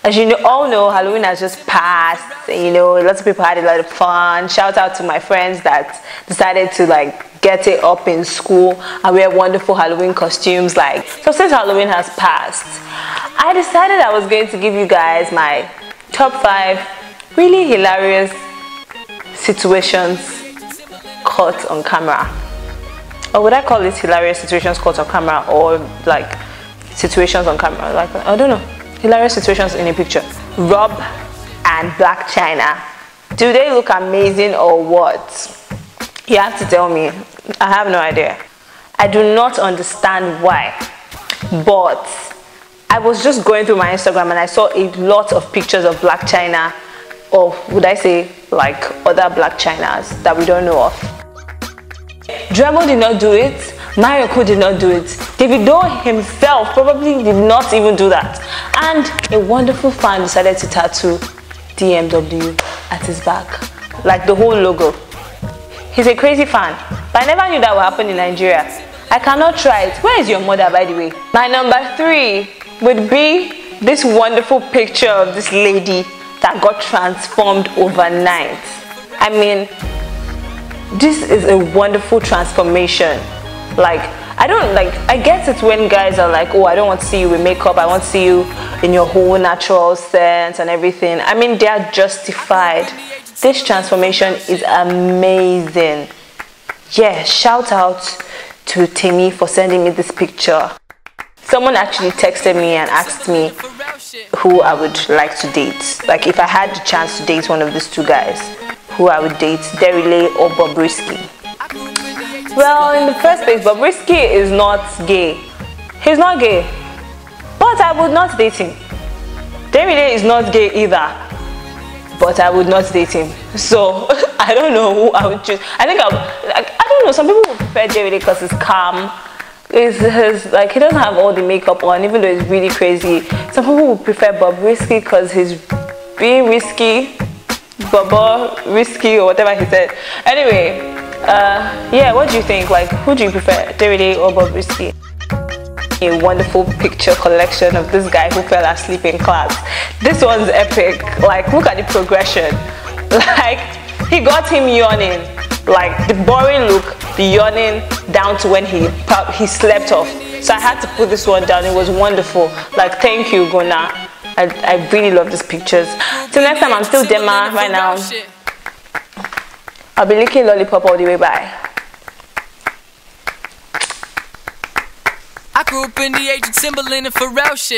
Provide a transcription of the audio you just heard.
As you all know, Halloween has just passed. You know, lots of people had a lot of fun. Shout out to my friends that decided to get it up in school and wear wonderful Halloween costumes. So since Halloween has passed, I decided I was going to give you guys my top 5 really hilarious situations caught on camera. Or would I call it hilarious situations caught on camera, or situations on camera? I don't know. Hilarious situations in a picture. Rob and Blac Chyna. Do they look amazing or what? You have to tell me. I have no idea. I do not understand why. But I was just going through my Instagram and I saw a lot of pictures of Blac Chyna, or would I say other Blac Chynas that we don't know of. Dremel did not do it. Mario Ko did not do it. Davido himself probably did not even do that. And a wonderful fan decided to tattoo DMW at his back, the whole logo. He's a crazy fan, but I never knew that would happen in Nigeria. I cannot try it. Where is your mother, by the way? My number 3 would be this wonderful picture of this lady that got transformed overnight. I mean, this is a wonderful transformation. I get it when guys are oh, I don't want to see you with makeup, I want to see you in your whole natural sense and everything. I mean, they are justified. This transformation is amazing. Yeah, shout out to Timmy for sending me this picture. Someone actually texted me and asked me who I would like to date. If I had the chance to date one of these two guys, who I would date, Daryl or Bobrisky. Well, in the first place, Bobrisky is not gay. He's not gay. But I would not date him. Daryl is not gay either. But I would not date him. So, I don't know who I would choose. I don't know, some people would prefer Daryl because he's calm. He doesn't have all the makeup on, even though he's really crazy. Some people would prefer Bobrisky because he's being risky. Baba risky or whatever he said. Anyway, yeah, what do you think? Who do you prefer, Daryl or Bobrisky? A wonderful picture collection of this guy who fell asleep in class. This one's epic. Look at the progression. He got him yawning, the boring look, the yawning, down to when he slept off. So I had to put this one down. It was wonderful. Thank you, Gona. I really love these pictures. Till next time, I'm still Dema right now. I'll be licking lollipop all the way. Bye. I grew up in the age of Timberland and Pharrell shit.